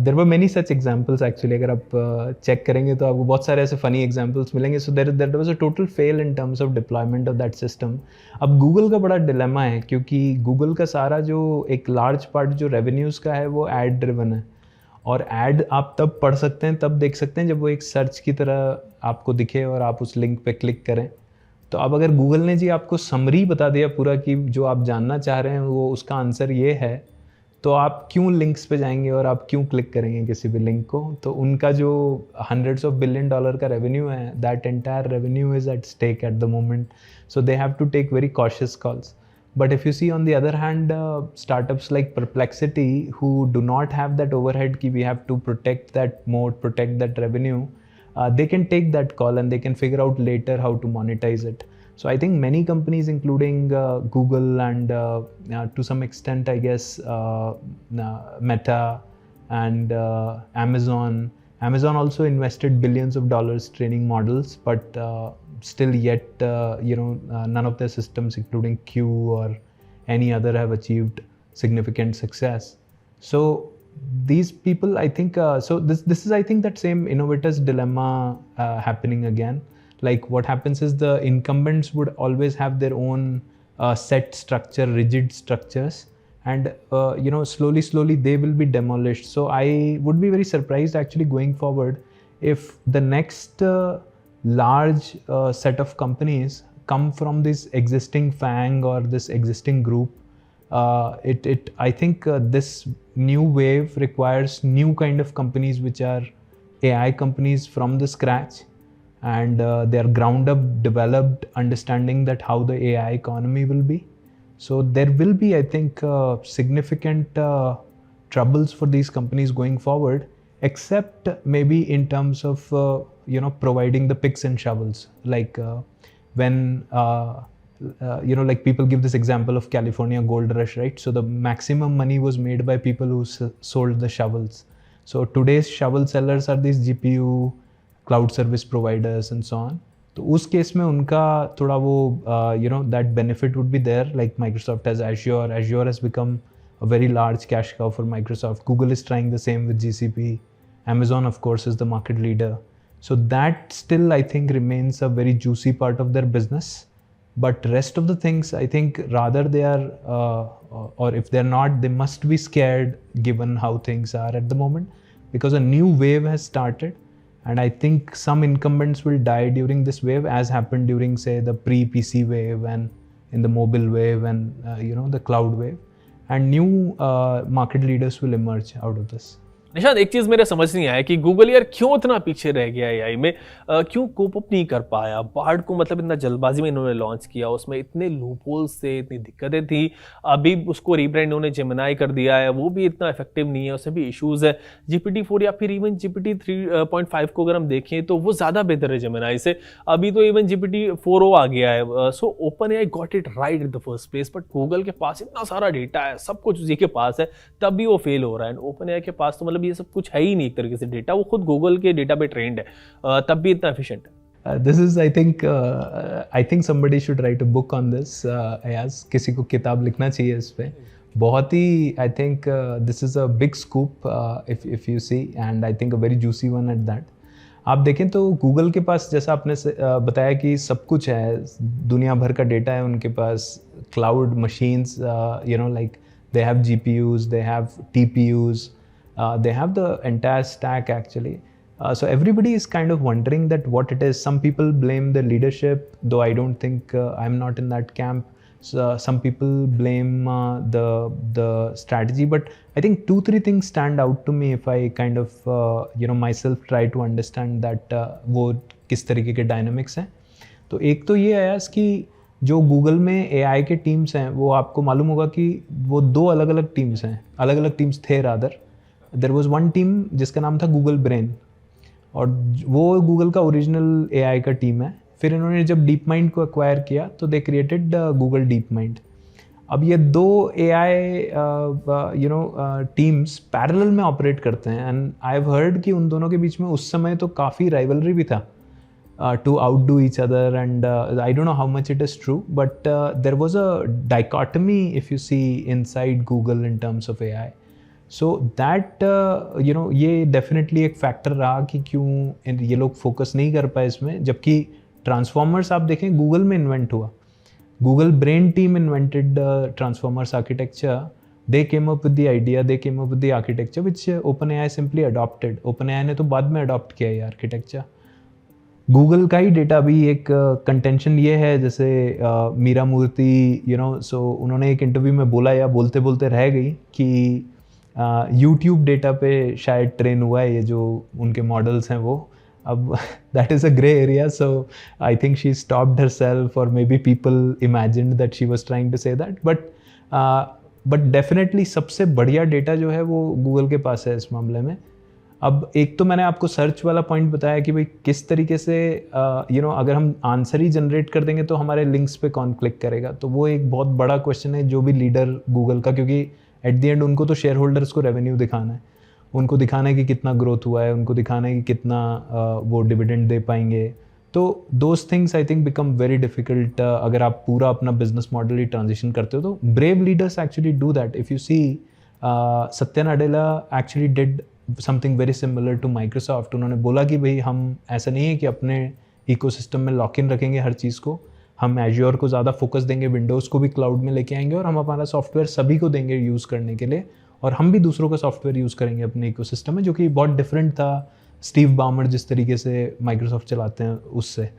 There were many such examples actually. अगर आप चेक करेंगे तो आपको बहुत सारे ऐसे funny examples मिलेंगे. So there was a total fail in terms of deployment of that system. अब Google का बड़ा dilemma है, क्योंकि Google का सारा जो एक large part जो revenues का है वो ad driven है, और ऐड आप तब पढ़ सकते हैं, तब देख सकते हैं जब वो एक सर्च की तरह आपको दिखे और आप उस लिंक पे क्लिक करें। तो अब अगर गूगल ने जी आपको समरी बता दिया पूरा कि जो आप जानना चाह रहे हैं वो उसका आंसर ये है, तो आप क्यों लिंक्स पे जाएंगे और आप क्यों क्लिक करेंगे किसी भी लिंक को? तो उनका जो $100 of billion का रेवेन्यू है, that entire revenue is at stake at the moment, so they have to take very cautious calls. But if you see on the other hand, startups like Perplexity, who do not have that overhead ki we have to protect that moat, protect that revenue, they can take that call and they can figure out later how to monetize it. So I think many companies, including Google and to some extent I guess Meta and Amazon also invested billions of dollars training models, but still yet none of their systems, including Q or any other, have achieved significant success. So these people, I think, so this is I think that same innovator's dilemma happening again. Like what happens is the incumbents would always have their own set structure, rigid structures, and slowly they will be demolished. So I would be very surprised actually going forward if the next large set of companies come from this existing FANG or this existing group. I think this new wave requires new kind of companies which are AI companies from the scratch, and they are ground up developed, understanding that how the AI economy will be. So there will be, I think, significant troubles for these companies going forward, except maybe in terms of providing the picks and shovels. Like when like people give this example of California gold rush, right? So the maximum money was made by people who sold the shovels. So today's shovel sellers are these GPU cloud service providers and so on. तो उस केस में उनका थोड़ा वो that benefit would be there. Like Microsoft has Azure has become a very large cash cow for Microsoft. Google is trying the same with GCP. Amazon, of course, is the market leader. So that still, I think, remains a very juicy part of their business. But rest of the things, I think, rather they are, or if they're not, they must be scared given how things are at the moment, because a new wave has started. And I think some incumbents will die during this wave, as happened during, say, the pre-PC wave and in the mobile wave and the cloud wave. And new market leaders will emerge out of this. Nishant, एक चीज मेरे समझ नहीं आया कि गूगल यार क्यों इतना पीछे रह गया एआई में, क्यों कोप अप नहीं कर पाया। बार्ड को मतलब इतना जल्दबाजी में इन्होंने लॉन्च किया, उसमें इतने लूपहोल्स थे, इतनी दिक्कतें थी। अभी उसको रीब्रांड इन्होंने जेमिनाई कर दिया है, वो भी इतना इफेक्टिव नहीं है, उसमें भी इशूज है। GPT-4 या फिर इवन GPT 3.5 को अगर हम देखें तो वो ज़्यादा बेहतर है जेमिनाई से। अभी तो इवन GPT-4o आ गया है। So open AI got it right at the first place, but Google के पास इतना सारा डेटा है, सब कुछ उसी के पास है, तब भी वो फेल हो रहा है। ओपन एआई के पास तो मतलब ये सब कुछ है ही नहीं एक तरीके से, डेटा वो खुद गूगल के डेटा पे ट्रेंड है, तब भी इतना एफिशिएंट है। This is, I think somebody should write a book on this. Ayaz, किसी को किताब लिखना चाहिए इस पे। बहुत ही, I think this is a big scoop if you see, and I think a very juicy one at that. आप देखें तो गूगल के पास, जैसा आपने बताया कि सब कुछ है, दुनिया भर का डेटा है उनके पास, cloud machines, like they have GPUs, they have TPUs, they have the entire stack actually. So everybody is kind of wondering that what it is. Some people blame the leadership, though I don't think I'm not in that camp. So some people blame the strategy, but I think 2-3 things stand out to me if I kind of myself try to understand that वो किस तरीके के dynamics हैं। तो एक तो ये है कि जो गूगल में AI के टीम्स हैं, वो आपको मालूम होगा कि वो 2 अलग अलग टीम्स हैं, अलग अलग टीम्स थे rather. There was one team जिसका नाम था गूगल ब्रेन, और वो गूगल का ओरिजिनल AI का टीम है। फिर इन्होंने जब डीप माइंड को एक्वायर किया तो they created Google deep mind. अब ये 2 AI टीम्स पैरेलल में ऑपरेट करते हैं, एंड आई हैव हर्ड कि उन दोनों के बीच में उस समय तो काफ़ी राइवलरी भी था to outdo each other, and I don't know how much it is true, but there was a dichotomy if you see inside Google in terms of AI. So that ये definitely एक फैक्टर रहा कि क्यों ये लोग फोकस नहीं कर पाए इसमें, जबकि ट्रांसफॉर्मर्स आप देखें गूगल में इन्वेंट हुआ, Google brain team invented transformers architecture, they came up with the idea, they came up with the architecture which OpenAI simply adopted. OpenAI ने तो बाद में अडॉप्ट किया ये आर्किटेक्चर। गूगल का ही डेटा भी एक कंटेंशन ये है, जैसे मीरा मूर्ति सो उन्होंने एक इंटरव्यू में बोला या बोलते बोलते रह गई कि यूट्यूब डेटा पे शायद ट्रेन हुआ है ये जो उनके मॉडल्स हैं वो। अब that is a grey area, so I think she stopped herself, और maybe people imagined that she was trying to say that, but definitely सबसे बढ़िया डेटा जो है वो गूगल के पास है इस मामले में। अब एक तो मैंने आपको सर्च वाला पॉइंट बताया कि भाई किस तरीके से अगर हम आंसर ही जनरेट कर देंगे तो हमारे लिंक्स पे कौन क्लिक करेगा, तो वो एक बहुत बड़ा क्वेश्चन है जो भी लीडर गूगल का, क्योंकि एट द एंड उनको तो शेयर होल्डर्स को रेवेन्यू दिखाना है, उनको दिखाना है कि कितना ग्रोथ हुआ है, उनको दिखाना है कि कितना वो डिविडेंड दे पाएंगे। तो those things I think become very difficult अगर आप पूरा अपना बिजनेस मॉडल ही ट्रांजिशन करते हो। तो brave leaders actually do that. If you see Satya Nadella actually did something very similar to Microsoft. उन्होंने बोला कि भाई हम ऐसा नहीं है कि अपने इकोसिस्टम में लॉक इन रखेंगे हर चीज़ को, हम एज्योर को ज़्यादा फोकस देंगे, विंडोज़ को भी क्लाउड में लेके आएंगे और हम हमारा सॉफ्टवेयर सभी को देंगे यूज़ करने के लिए, और हम भी दूसरों का सॉफ्टवेयर यूज़ करेंगे अपने इकोसिस्टम में, जो कि बहुत डिफरेंट था स्टीव बामर जिस तरीके से माइक्रोसॉफ्ट चलाते हैं उससे।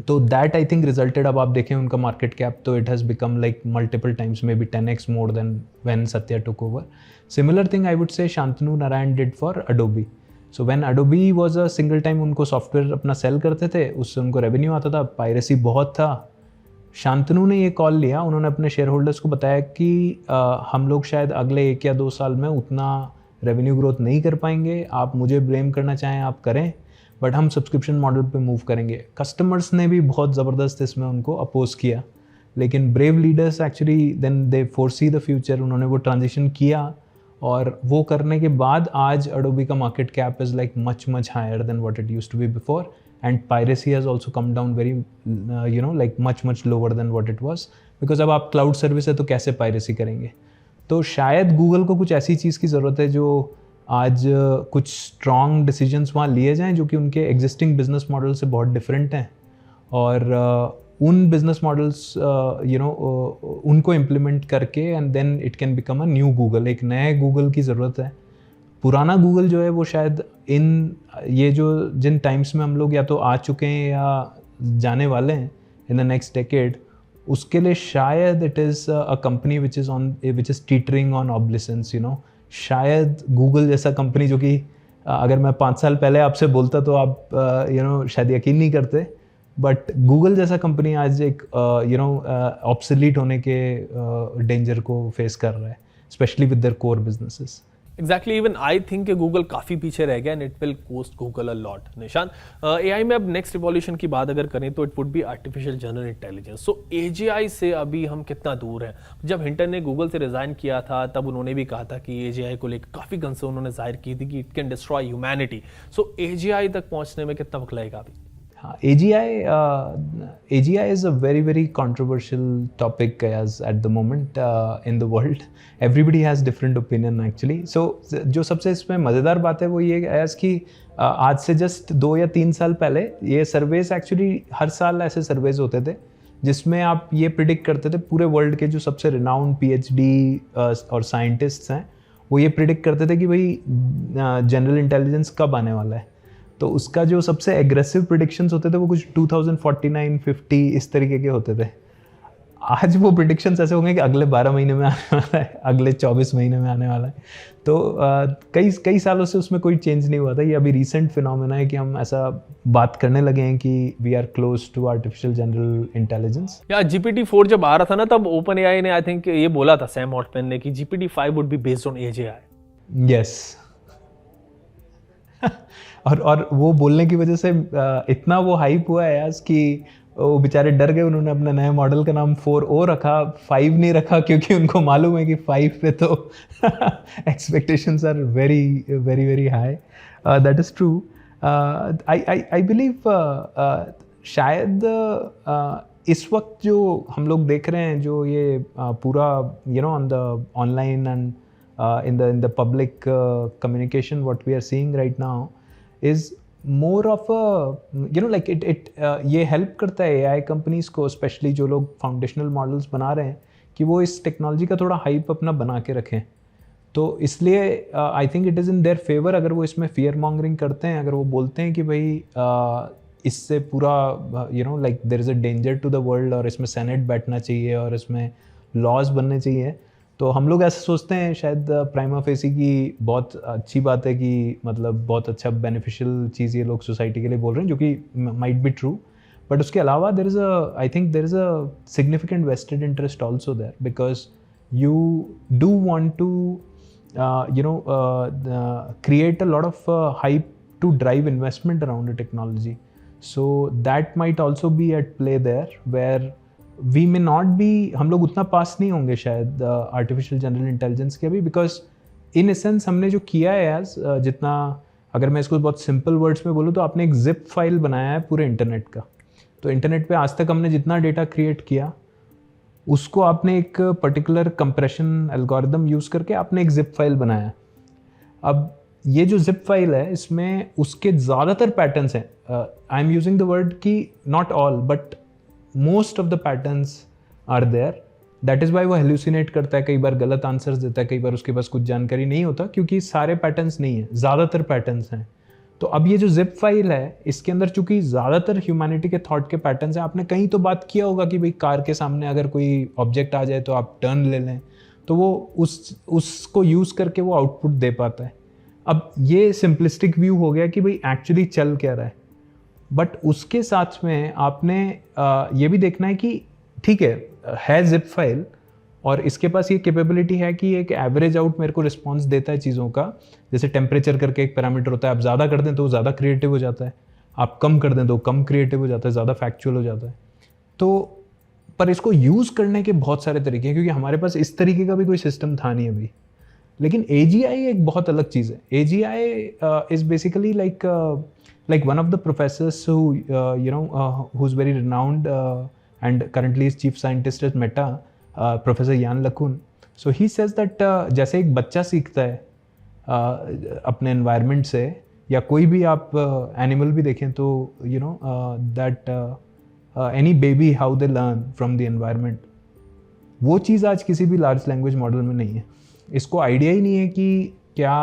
तो दैट आई थिंक रिजल्टेड, अब आप देखें उनका मार्केट कैप तो it has become like multiple times, may be 10x more than when Satya took over. Similar thing I would say Shantanu Narayan did for Adobe. So when Adobe was a single time, उनको सॉफ्टवेयर अपना सेल करते थे, उससे उनको रेवेन्यू आता था, पायरेसी बहुत था। शांतनु ने ये कॉल लिया, उन्होंने अपने शेयर होल्डर्स को बताया कि हम लोग शायद अगले 1 या 2 साल में उतना रेवेन्यू ग्रोथ नहीं कर पाएंगे, आप मुझे ब्लेम करना चाहें आप करें, बट हम सब्सक्रिप्शन मॉडल पे मूव करेंगे। कस्टमर्स ने भी बहुत ज़बरदस्त इसमें उनको अपोज किया, लेकिन brave leaders actually then they foresee the future, उन्होंने वो ट्रांजिशन किया, और वो करने के बाद आज अडोबी का market cap is like much higher than what it used to be before, and piracy has also come down very like much lower than what it was, because अब आप क्लाउड सर्विस है तो कैसे पायरेसी करेंगे। तो शायद गूगल को कुछ ऐसी चीज़ की ज़रूरत है जो आज कुछ स्ट्रॉन्ग डिसीजंस वहाँ लिए जाएं जो कि उनके एग्जिस्टिंग बिजनेस मॉडल से बहुत डिफरेंट हैं, और उन बिजनेस मॉडल्स उनको इम्प्लीमेंट करके and then it can become a new Google, एक नए गूगल की ज़रूरत है। पुराना गूगल जो है वो शायद इन ये जो जिन टाइम्स में हम लोग या तो आ चुके हैं या जाने वाले हैं इन द नेक्स्ट डेकेड, उसके लिए शायद it is a company which is teetering on obsolescence, शायद गूगल जैसा कंपनी, जो कि अगर मैं 5 साल पहले आपसे बोलता तो आप शायद यकीन नहीं करते, बट गूगल जैसा कंपनी आज एक ऑब्सोलीट होने के डेंजर को फेस कर रहा है, specially with their core businesses. Exactly, even I think Google काफ़ी पीछे रह गया and it will cost Google a lot. Nishan, AI में अब नेक्स्ट रिवॉल्यूशन की बात अगर करें तो it would be artificial general intelligence. So AGI से अभी हम कितना दूर हैं? जब हिंटन ने गूगल से रिजाइन किया था तब उन्होंने भी कहा था कि एजीआई को लेकर काफ़ी कंसर्न उन्होंने जाहिर की थी कि it can destroy humanity. So AGI तक पहुंचने में कितना वक्त लगेगा अभी? AGI is a very controversial topic as at the moment in the world. Everybody has different opinion actually. So जो सबसे इसमें मज़ेदार बात है वो ये as कि आज से जस्ट 2 या 3 साल पहले ये सर्वेस एक्चुअली हर साल ऐसे सर्वेज होते थे जिसमें आप ये प्रिडिक्ट करते थे, पूरे वर्ल्ड के जो सबसे रिनाउंड PhD और साइंटिस्ट्स हैं वो ये प्रिडिक्ट करते थे कि भाई जनरल इंटेलिजेंस कब आने वाला है। तो उसका जो सबसे एग्रेसिव प्रिडिक्शंस होते थे वो कुछ 2049, 50 इस तरीके के होते थे। आज वो प्रिडिक्शंस ऐसे होंगे कि अगले 12 महीने में आने वाला है, अगले 24 महीने में आने वाला है। तो कई सालों से उसमें कोई चेंज नहीं हुआ था। ये अभी रिसेंट फिनोमेना है कि हम ऐसा बात करने लगे हैं कि we are close to artificial general intelligence. या GPT-4 जब आ रहा था ना तब ओपन एआई ने आई थिंक ये बोला था, सैम ऑल्टमैन ने, कि GPT-5 would be based on AGI। Yes और वो बोलने की वजह से इतना वो हाइप हुआ है आज कि वो बेचारे डर गए, उन्होंने अपने नए मॉडल का नाम 4O रखा, 5 नहीं रखा, क्योंकि उनको मालूम है कि 5 पे तो expectations are very high. That is true. I believe शायद इस वक्त जो हम लोग देख रहे हैं, जो ये पूरा on the online and in the public communication, what we are seeing right now is more of a like it ये help करता है AI companies को, especially जो लोग foundational models बना रहे हैं, कि वो इस टेक्नोलॉजी का थोड़ा हाइप अपना बना के रखें। तो इसलिए I think it is in their favour अगर वो इसमें फियर मॉन्गरिंग करते हैं, अगर वो बोलते हैं कि भाई इससे पूरा like there is a danger to the world और इसमें सेनेट बैठना चाहिए और इसमें लॉज बनने चाहिए, तो हम लोग ऐसे सोचते हैं शायद प्राइमा फेसी की बहुत अच्छी बात है कि मतलब बहुत अच्छा बेनिफिशियल चीज़ ये लोग सोसाइटी के लिए बोल रहे हैं, जो कि माइट बी ट्रू, बट उसके अलावा there is I think there is a significant vested interest also there, because you do want to create a lot of hype to drive investment around the technology. So that might also be at play there, where we may not be, हम लोग उतना पास नहीं होंगे शायद आर्टिफिशियल जनरल इंटेलिजेंस के अभी, बिकॉज इन एसेंस हमने जो किया है एज जितना, अगर मैं इसको बहुत सिंपल वर्ड्स में बोलूँ तो आपने एक जिप फाइल बनाया है पूरे इंटरनेट का। तो इंटरनेट पे आज तक हमने जितना डेटा क्रिएट किया उसको आपने एक पर्टिकुलर कंप्रेशन एल्गोरिदम यूज़ करके आपने एक जिप फाइल बनाया। अब ये जो जिप फाइल है इसमें उसके ज़्यादातर पैटर्न्स हैं, I am using the word कि not all but most of the patterns are there. That is why वो हेल्यूसिनेट करता है, कई बार गलत आंसर्स देता है, कई बार उसके पास कुछ जानकारी नहीं होता, क्योंकि सारे पैटर्न्स नहीं है, ज़्यादातर पैटर्न्स हैं. तो अब ये जो जिप फाइल है, इसके अंदर चूंकि ज़्यादातर ह्यूमैनिटी के थॉट के पैटर्न्स हैं. आपने कहीं तो बात किया होगा कि भाई कार के सामने अगर कोई ऑब्जेक्ट आ जाए तो आप टर्न ले लें, तो वो उसको यूज़ करके वो आउटपुट दे पाता है. अब ये सिंपलिस्टिक व्यू हो गया कि भाई एक्चुअली चल क्या रहा है. बट उसके साथ में आपने ये भी देखना है कि ठीक है जिप फाइल, और इसके पास ये कैपेबिलिटी है कि एक एवरेज आउट मेरे को रिस्पॉन्स देता है चीज़ों का. जैसे टेम्परेचर करके एक पैरामीटर होता है, आप ज़्यादा कर दें तो वो ज़्यादा क्रिएटिव हो जाता है, आप कम कर दें तो कम क्रिएटिव हो जाता है, ज़्यादा फैक्चुअल हो जाता है. तो पर इसको यूज़ करने के बहुत सारे तरीके हैं, क्योंकि हमारे पास इस तरीके का भी कोई सिस्टम था नहीं अभी. लेकिन AGI एक बहुत अलग चीज़ है. AGI is basically like one of the professors who who's very renowned and currently is chief scientist at Meta, Professor Yann LeCun. So he says that जैसे एक बच्चा सीखता है अपने environment से, या कोई भी आप animal भी देखें तो that any baby how they learn from the environment, वो चीज़ आज किसी भी large language model में नहीं है. इसको आइडिया ही नहीं है कि क्या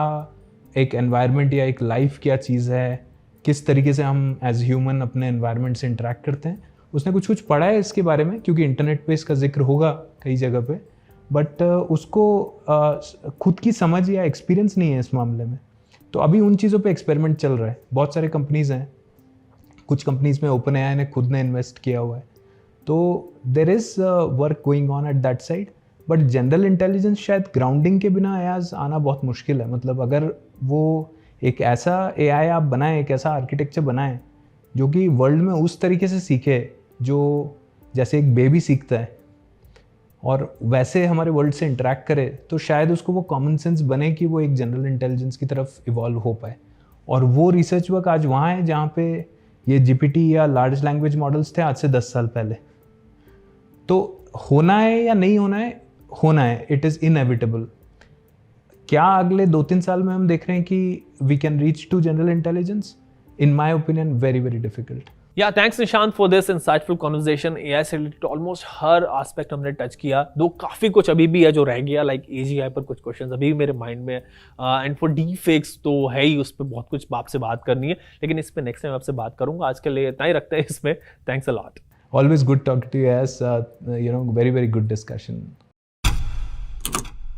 एक environment या एक life क्या चीज़ है, किस तरीके से हम एज ह्यूमन अपने एनवायरनमेंट से इंटरेक्ट करते हैं. उसने कुछ पढ़ा है इसके बारे में, क्योंकि इंटरनेट पे इसका जिक्र होगा कई जगह पे, बट उसको खुद की समझ या एक्सपीरियंस नहीं है इस मामले में. तो अभी उन चीज़ों पे एक्सपेरिमेंट चल रहा है. बहुत सारे कंपनीज़ हैं, कुछ कंपनीज़ में OpenAI ने खुद ने इन्वेस्ट किया हुआ है. तो there is work going on at that side. But general intelligence शायद ग्राउंडिंग के बिना एज आना बहुत मुश्किल है. मतलब अगर वो एक ऐसा AI आप बनाएं, एक ऐसा आर्किटेक्चर बनाएं जो कि वर्ल्ड में उस तरीके से सीखे जो जैसे एक बेबी सीखता है, और वैसे हमारे वर्ल्ड से इंटरेक्ट करे, तो शायद उसको वो कॉमन सेंस बने कि वो एक जनरल इंटेलिजेंस की तरफ इवॉल्व हो पाए. और वो रिसर्च वर्क आज वहाँ है जहाँ पे ये GPT या लार्ज लैंग्वेज मॉडल्स थे आज से 10 साल पहले. तो होना है या नहीं होना है, होना है. It is inevitable. क्या अगले 2-3 साल में हम देख रहे हैं कि we can reach to general intelligence? In my opinion very very difficult. या thanks Nishant for this insightful conversation. AI से रिलेटेड ऑलमोस्ट हर एस्पेक्ट हमने टच किया, दो काफ़ी कुछ अभी भी है जो रह गया, लाइक AGI पर कुछ क्वेश्चंस अभी भी मेरे माइंड में है, एंड फॉर डीप फेक्स तो है ही, उस पर बहुत कुछ आपसे बात करनी है, लेकिन इस पर नेक्स्ट टाइम आपसे बात करूंगा. आज के लिए इतना ही रखते हैं इसमें. Thanks a lot. Always good talk to you. As very very good discussion.